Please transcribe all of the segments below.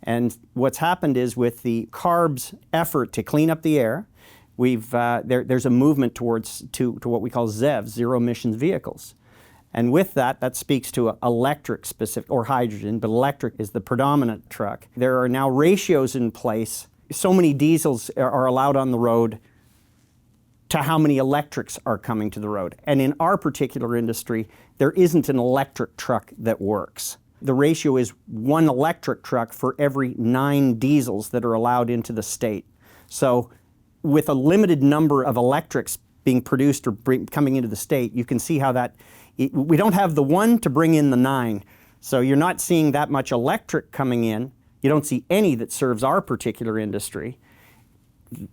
And what's happened is with the CARB's effort to clean up the air, there's a movement towards to what we call ZEVs, zero-emission vehicles. And with that speaks to electric specific, or hydrogen, but electric is the predominant truck. There are now ratios in place. So many diesels are allowed on the road to how many electrics are coming to the road. And in our particular industry, there isn't an electric truck that works. The ratio is 1 electric truck for every 9 diesels that are allowed into the state. So with a limited number of electrics being produced or coming into the state, you can see how that, we don't have the 1 to bring in the 9. So you're not seeing that much electric coming in. You don't see any that serves our particular industry.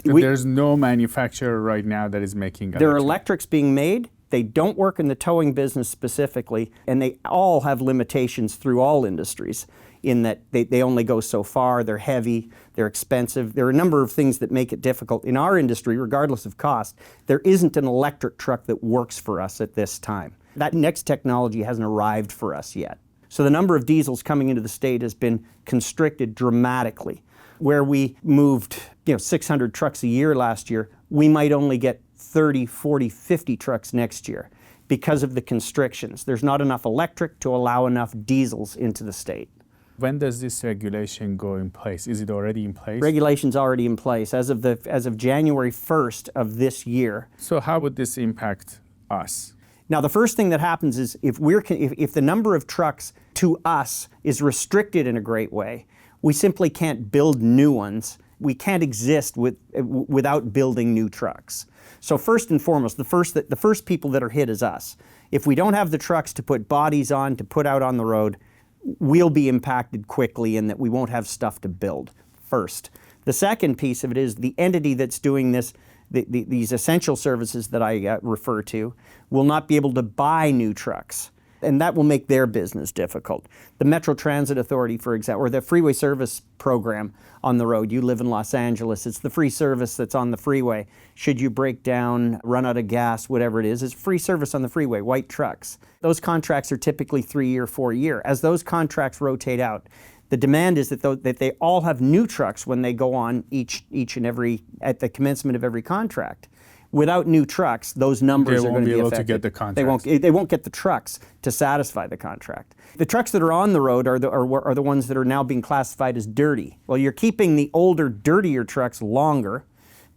There's no manufacturer right now that is making electric. There are electrics being made. They don't work in the towing business specifically, and they all have limitations through all industries in that they only go so far, they're heavy, they're expensive. There are a number of things that make it difficult. In our industry, regardless of cost, there isn't an electric truck that works for us at this time. That next technology hasn't arrived for us yet. So the number of diesels coming into the state has been constricted dramatically. Where we moved 600 trucks a year last year, we might only get 30, 40, 50 trucks next year because of the constrictions. There's not enough electric to allow enough diesels into the state. When does this regulation go in place? Is it already in place? Regulation's already in place as of January 1st of this year. So how would this impact us? Now, the first thing that happens is if the number of trucks to us is restricted in a great way, we simply can't build new ones. We can't exist without building new trucks. So first and foremost, the first people that are hit is us. If we don't have the trucks to put bodies on, to put out on the road, we'll be impacted quickly in that we won't have stuff to build first. The second piece of it is the entity that's doing this, these essential services that I refer to, will not be able to buy new trucks. And that will make their business difficult. The Metro Transit Authority, for example, or the freeway service program on the road. You live in Los Angeles, it's the free service that's on the freeway. Should you break down, run out of gas, whatever it is, it's free service on the freeway, white trucks. Those contracts are typically 3-year, 4-year. As those contracts rotate out, the demand is that they all have new trucks when they go on each and every, at the commencement of every contract. Without new trucks, those numbers are going to be affected. They won't be able to get the contracts. They won't get the trucks to satisfy the contract. The trucks that are on the road are the ones that are now being classified as dirty. Well, you're keeping the older, dirtier trucks longer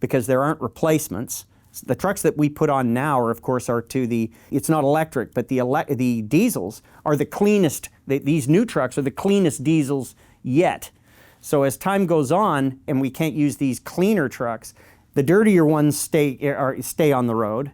because there aren't replacements. The trucks that we put on now are, of course, it's not electric, but the diesels are the cleanest. These new trucks are the cleanest diesels yet. So as time goes on and we can't use these cleaner trucks, the dirtier ones stay on the road,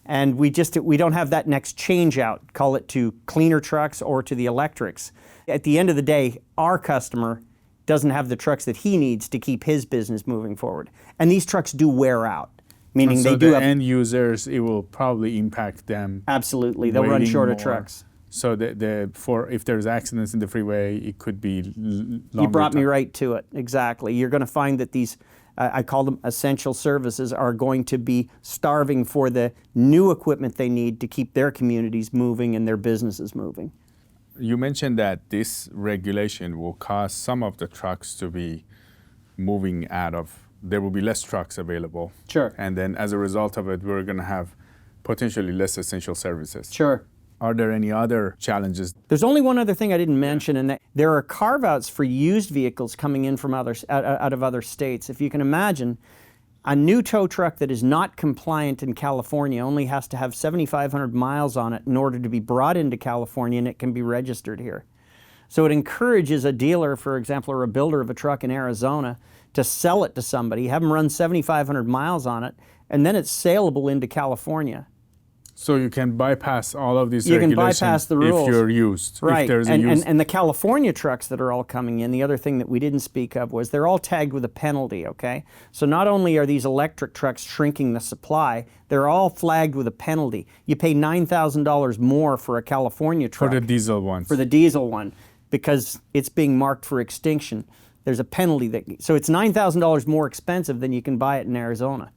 and we don't have that next change out, call it to cleaner trucks or to the electrics. At the end of the day, our customer doesn't have the trucks that he needs to keep his business moving forward. And these trucks do wear out, meaning so they do have... end users, it will probably impact them. Absolutely, they'll run shorter more. trucks. So if there's accidents in the freeway, it could be longer. You brought me right to it, exactly. You're going to find that these, I call them essential services, are going to be starving for the new equipment they need to keep their communities moving and their businesses moving. You mentioned that this regulation will cause some of the trucks to be moving there will be less trucks available. Sure. And then as a result of it, we're going to have potentially less essential services. Sure. Are there any other challenges? There's only one other thing I didn't mention, and that there are carve-outs for used vehicles coming in from out of other states. If you can imagine, a new tow truck that is not compliant in California only has to have 7,500 miles on it in order to be brought into California, and it can be registered here. So it encourages a dealer, for example, or a builder of a truck in Arizona to sell it to somebody, have them run 7,500 miles on it, and then it's saleable into California. So you can bypass all of these regulations. You regulations can bypass the rules. If you're used. Right, if there's and the California trucks that are all coming in, the other thing that we didn't speak of was they're all tagged with a penalty, okay? So not only are these electric trucks shrinking the supply, they're all flagged with a penalty. You pay $9,000 more for a California truck. For the diesel ones. For the diesel one, because it's being marked for extinction. There's a penalty so it's $9,000 more expensive than you can buy it in Arizona.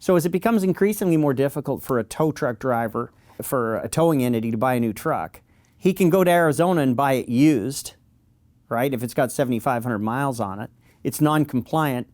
So as it becomes increasingly more difficult for a tow truck driver, for a towing entity to buy a new truck, he can go to Arizona and buy it used, right? If it's got 7,500 miles on it, it's non-compliant.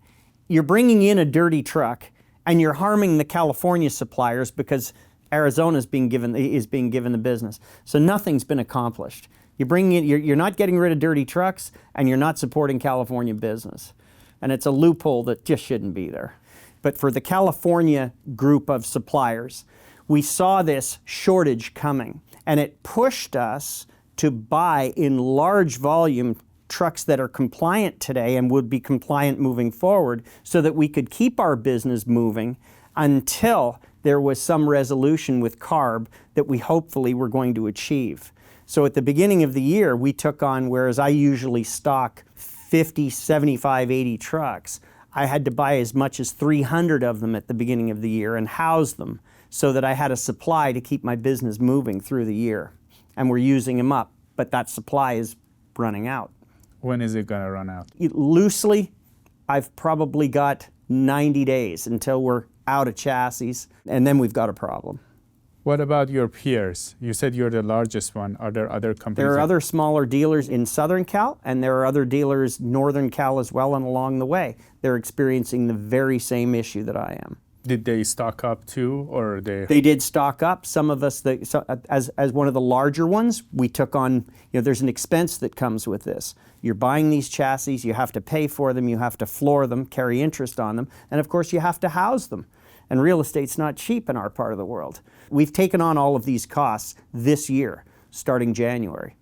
You're bringing in a dirty truck and you're harming the California suppliers because Arizona is being given the business. So nothing's been accomplished. You're not getting rid of dirty trucks and you're not supporting California business. And it's a loophole that just shouldn't be there. But for the California group of suppliers, we saw this shortage coming and it pushed us to buy in large volume trucks that are compliant today and would be compliant moving forward so that we could keep our business moving until there was some resolution with CARB that we hopefully were going to achieve. So at the beginning of the year, we took on, whereas I usually stock 50, 75, 80 trucks, I had to buy as much as 300 of them at the beginning of the year and house them so that I had a supply to keep my business moving through the year. And we're using them up, but that supply is running out. When is it going to run out? Loosely, I've probably got 90 days until we're out of chassis, and then we've got a problem. What about your peers? You said you're the largest one. Are there other companies? There are other smaller dealers in Southern Cal, and there are other dealers Northern Cal as well, and along the way. They're experiencing the very same issue that I am. Did they stock up too, or they? They did stock up. Some of us, as one of the larger ones, we took on, there's an expense that comes with this. You're buying these chassis, you have to pay for them, you have to floor them, carry interest on them, and of course you have to house them. And real estate's not cheap in our part of the world. We've taken on all of these costs this year, starting January.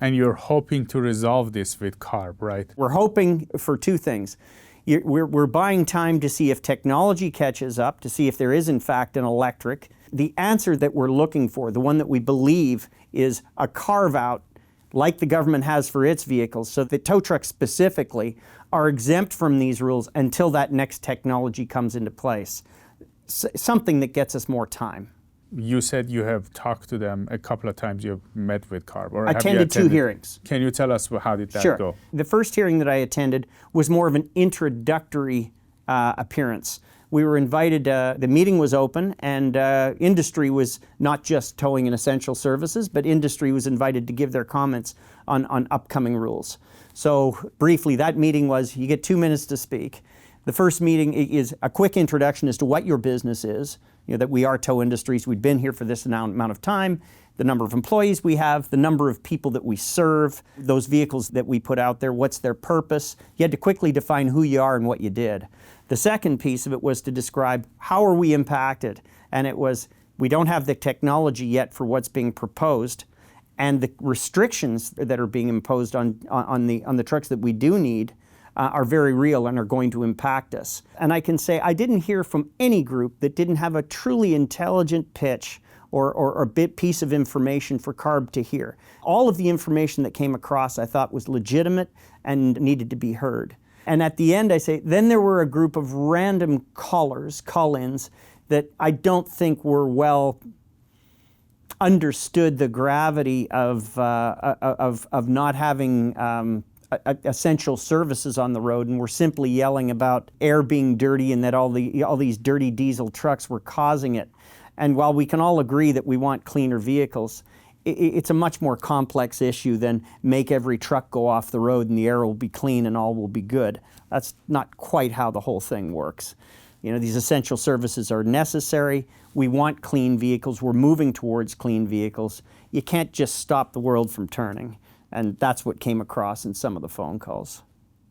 And you're hoping to resolve this with CARB, right? We're hoping for two things. We're buying time to see if technology catches up, to see if there is in fact an electric. The answer that we're looking for, the one that we believe is a carve-out like the government has for its vehicles, so that tow trucks specifically are exempt from these rules until that next technology comes into place. Something that gets us more time. You said you have talked to them a couple of times. You've met with CARB. Or Attended 2 hearings. Can you tell us how did that Sure. go? The first hearing that I attended was more of an introductory appearance. We were invited, the meeting was open, and industry was not just towing and essential services, but industry was invited to give their comments on upcoming rules. So briefly, that meeting was, you get 2 minutes to speak. The first meeting is a quick introduction as to what your business is, that we are tow industries, we've been here for this amount of time, the number of employees we have, the number of people that we serve, those vehicles that we put out there, what's their purpose. You had to quickly define who you are and what you did. The second piece of it was to describe how are we impacted, and it was, we don't have the technology yet for what's being proposed, and the restrictions that are being imposed on the trucks that we do need are very real and are going to impact us. And I can say I didn't hear from any group that didn't have a truly intelligent pitch or a piece of information for CARB to hear. All of the information that came across I thought was legitimate and needed to be heard. And at the end I say, then there were a group of random call-ins that I don't think were well understood the gravity of not having essential services on the road, and we're simply yelling about air being dirty and that all these dirty diesel trucks were causing it. And while we can all agree that we want cleaner vehicles, it's a much more complex issue than make every truck go off the road and the air will be clean and all will be good. That's not quite how the whole thing works. These essential services are necessary. We want clean vehicles. We're moving towards clean vehicles. You can't just stop the world from turning. And that's what came across in some of the phone calls.